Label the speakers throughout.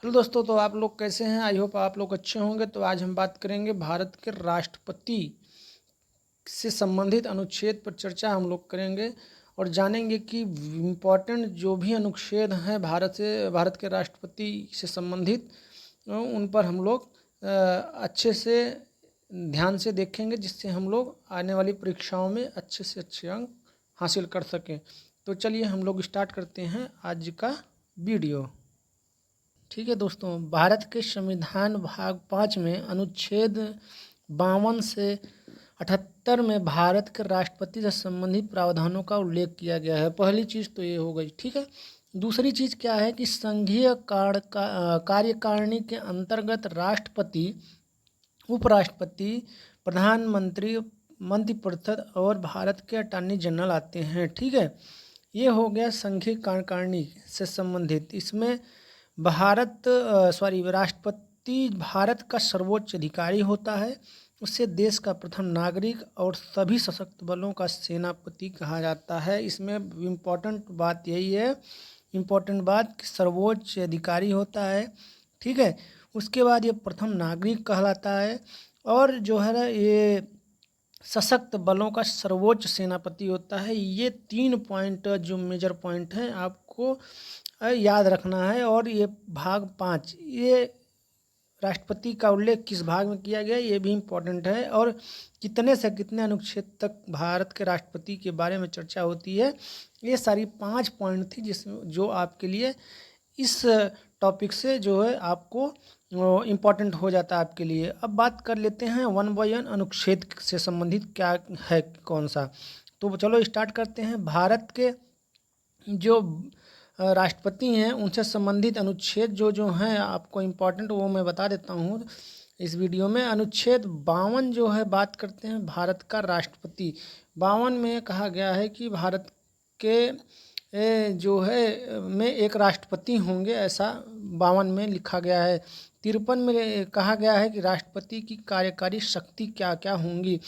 Speaker 1: Hello दोस्तों, तो आप लोग कैसे हैं? आई होप आप लोग अच्छे होंगे। तो आज हम बात करेंगे भारत के राष्ट्रपति से संबंधित अनुच्छेद पर चर्चा हम लोग करेंगे और जानेंगे कि इम्पोर्टेंट जो भी अनुच्छेद हैं भारत के राष्ट्रपति से संबंधित उन पर हम लोग अच्छे से ध्यान से देखेंगे, जिससे हम लोग आने वाली परीक्षाओं में अच्छे से अच्छे अंक हासिल कर सकें। तो चलिए हम लोग स्टार्ट करते हैं आज का वीडियो। ठीक है दोस्तों, भारत के संविधान भाग 5 में अनुच्छेद 52 से 78 में भारत के राष्ट्रपति से संबंधित प्रावधानों का उल्लेख किया गया है। पहली चीज़ तो ये हो गई, ठीक है। दूसरी चीज़ क्या है कि संघीय कार्यकारिणी के अंतर्गत राष्ट्रपति, उपराष्ट्रपति, प्रधानमंत्री, मंत्रिपरिषद और भारत के अटॉर्नी जनरल आते हैं। ठीक है, ये हो गया संघीय कार्यकारिणी से संबंधित। इसमें राष्ट्रपति भारत का सर्वोच्च अधिकारी होता है। उसे देश का प्रथम नागरिक और सभी सशस्त्र बलों का सेनापति कहा जाता है। इसमें इम्पोर्टेंट बात यही है, इम्पोर्टेंट बात कि सर्वोच्च अधिकारी होता है। ठीक है, उसके बाद ये प्रथम नागरिक कहलाता है और जो है ना ये सशक्त बलों का सर्वोच्च सेनापति होता है। ये 3 पॉइंट जो मेजर पॉइंट हैं आपको याद रखना है। और ये भाग 5, ये राष्ट्रपति का उल्लेख किस भाग में किया गया ये भी इम्पोर्टेंट है, और कितने से कितने अनुच्छेद तक भारत के राष्ट्रपति के बारे में चर्चा होती है। ये सारी 5 पॉइंट थी जिसमें जो आपके लिए इस टॉपिक से जो है आपको इम्पोर्टेंट हो जाता है आपके लिए। अब बात कर लेते हैं 1 बाय 1 अनुच्छेद से संबंधित क्या है, कौन सा। तो चलो स्टार्ट करते हैं। भारत के जो राष्ट्रपति हैं उनसे संबंधित अनुच्छेद जो जो हैं आपको इम्पोर्टेंट, वो मैं बता देता हूँ इस वीडियो में। अनुच्छेद 52 जो है बात करते हैं भारत का राष्ट्रपति। 52 में कहा गया है कि भारत के जो है में एक राष्ट्रपति होंगे, ऐसा 52 में लिखा गया है। 53 में कहा गया है कि राष्ट्रपति की कार्यकारी शक्ति क्या क्या होंगी।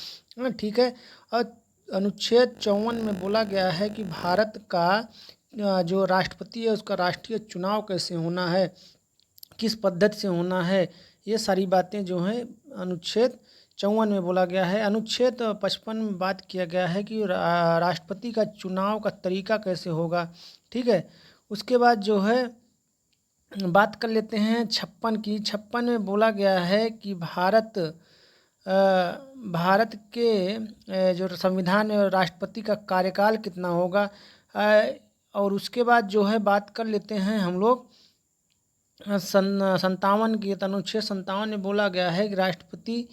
Speaker 1: ठीक है। और अनुच्छेद 54 में बोला गया है कि भारत का जो राष्ट्रपति है उसका राष्ट्रीय चुनाव कैसे होना है, किस पद्धति से होना है, ये सारी बातें जो हैं अनुच्छेद 54 में बोला गया है। अनुच्छेद 55 में बात किया गया है कि राष्ट्रपति का चुनाव का तरीका कैसे होगा। ठीक है, उसके बाद जो है बात कर लेते हैं 56 की। 56 में बोला गया है कि भारत के जो संविधान में राष्ट्रपति का कार्यकाल कितना होगा। और उसके बाद जो है बात कर लेते हैं हम लोग 57 की। अनुच्छेद 57 में बोला गया है कि राष्ट्रपति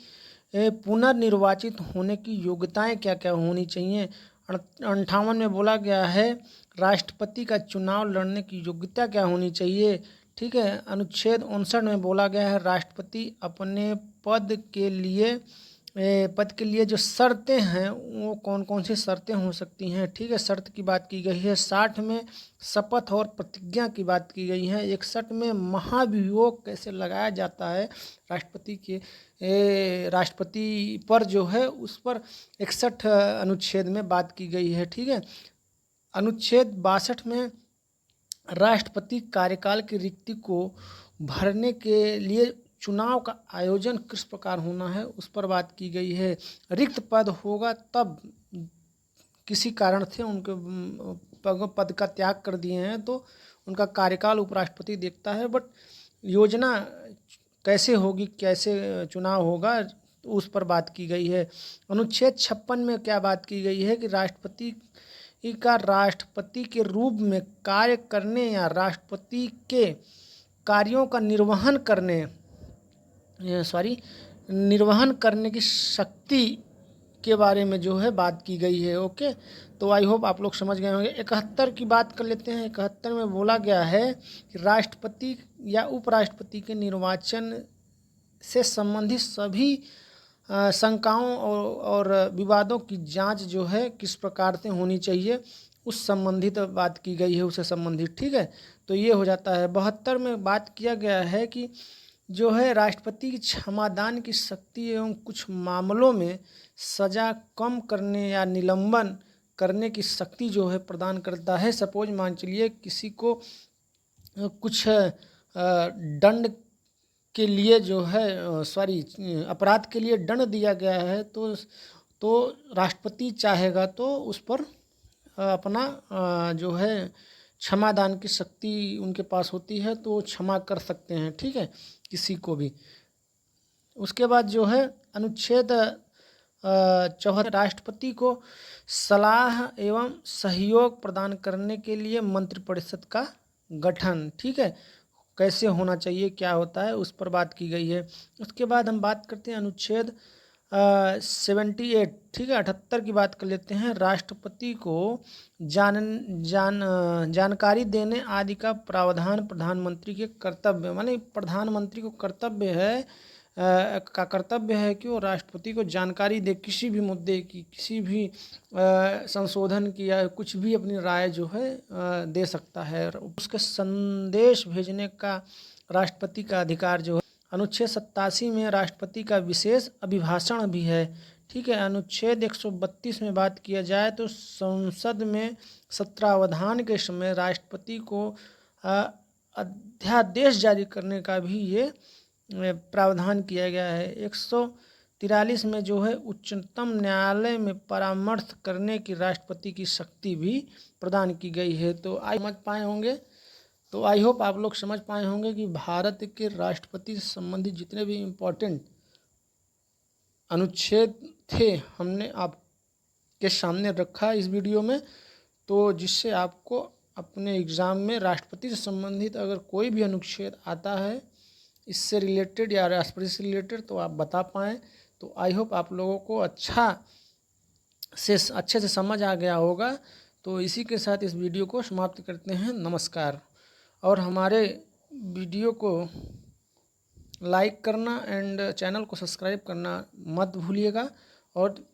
Speaker 1: पुनर्निर्वाचित होने की योग्यताएं क्या क्या होनी चाहिए। 58 में बोला गया है राष्ट्रपति का चुनाव लड़ने की योग्यता क्या होनी चाहिए। ठीक है, अनुच्छेद 59 में बोला गया है राष्ट्रपति अपने पद के लिए जो शर्तें हैं वो कौन कौन सी शर्तें हो सकती हैं। ठीक है, शर्त की बात की गई है। 60 में शपथ और प्रतिज्ञा की बात की गई है। 61 में महाभियोग कैसे लगाया जाता है राष्ट्रपति पर जो है उस पर 61 अनुच्छेद में बात की गई है। ठीक है, अनुच्छेद 62 में राष्ट्रपति कार्यकाल की रिक्ति को भरने के लिए चुनाव का आयोजन किस प्रकार होना है उस पर बात की गई है। रिक्त पद होगा तब किसी कारण से उनके पद का त्याग कर दिए हैं तो उनका कार्यकाल उपराष्ट्रपति देखता है, बट योजना कैसे होगी, कैसे चुनाव होगा उस पर बात की गई है। अनुच्छेद 56 में क्या बात की गई है कि राष्ट्रपति का राष्ट्रपति के रूप में कार्य करने या राष्ट्रपति के कार्यों का निर्वहन करने की शक्ति के बारे में जो है बात की गई है। ओके, तो आई होप आप लोग समझ गए होंगे। 71 की बात कर लेते हैं। 71 में बोला गया है कि राष्ट्रपति या उपराष्ट्रपति के निर्वाचन से संबंधित सभी शंकाओं और विवादों की जांच जो है किस प्रकार से होनी चाहिए उस संबंधित बात की गई है, उससे संबंधित। ठीक है, तो ये हो जाता है। 72 में बात किया गया है कि जो है राष्ट्रपति की क्षमादान की शक्ति एवं कुछ मामलों में सजा कम करने या निलंबन करने की शक्ति जो है प्रदान करता है। सपोज मान चलिए किसी को कुछ दंड के लिए जो है अपराध के लिए दंड दिया गया है तो राष्ट्रपति चाहेगा तो उस पर अपना जो है क्षमादान की शक्ति उनके पास होती है, तो क्षमा कर सकते हैं, ठीक है, किसी को भी। उसके बाद जो है अनुच्छेद 74, राष्ट्रपति को सलाह एवं सहयोग प्रदान करने के लिए मंत्रिपरिषद का गठन, ठीक है, कैसे होना चाहिए, क्या होता है, उस पर बात की गई है। उसके बाद हम बात करते हैं अनुच्छेद 78, ठीक है, 78 की बात कर लेते हैं। राष्ट्रपति को जानकारी देने आदि का प्रावधान प्रधानमंत्री के कर्तव्य, माने प्रधानमंत्री को कर्तव्य है कि वो राष्ट्रपति को जानकारी दे, किसी भी मुद्दे की, किसी भी संशोधन की या कुछ भी अपनी राय जो है दे सकता है। उसके संदेश भेजने का राष्ट्रपति का अधिकार जो है। अनुच्छेद 87 में राष्ट्रपति का विशेष अभिभाषण भी है, ठीक है। अनुच्छेद 132 में बात किया जाए तो संसद में सत्रावधान के समय राष्ट्रपति को अध्यादेश जारी करने का भी ये प्रावधान किया गया है। 143 में जो है उच्चतम न्यायालय में परामर्श करने की राष्ट्रपति की शक्ति भी प्रदान की गई है। तो आई होप आप लोग समझ पाए होंगे कि भारत के राष्ट्रपति से संबंधित जितने भी इम्पोर्टेंट अनुच्छेद थे हमने आपके सामने रखा इस वीडियो में, तो जिससे आपको अपने एग्ज़ाम में राष्ट्रपति से संबंधित अगर कोई भी अनुच्छेद आता है इससे रिलेटेड या राष्ट्रपति से रिलेटेड तो आप बता पाएँ। तो आई होप आप लोगों को अच्छे से समझ आ गया होगा। तो इसी के साथ इस वीडियो को समाप्त करते हैं। नमस्कार। और हमारे वीडियो को लाइक करना एंड चैनल को सब्सक्राइब करना मत भूलिएगा। और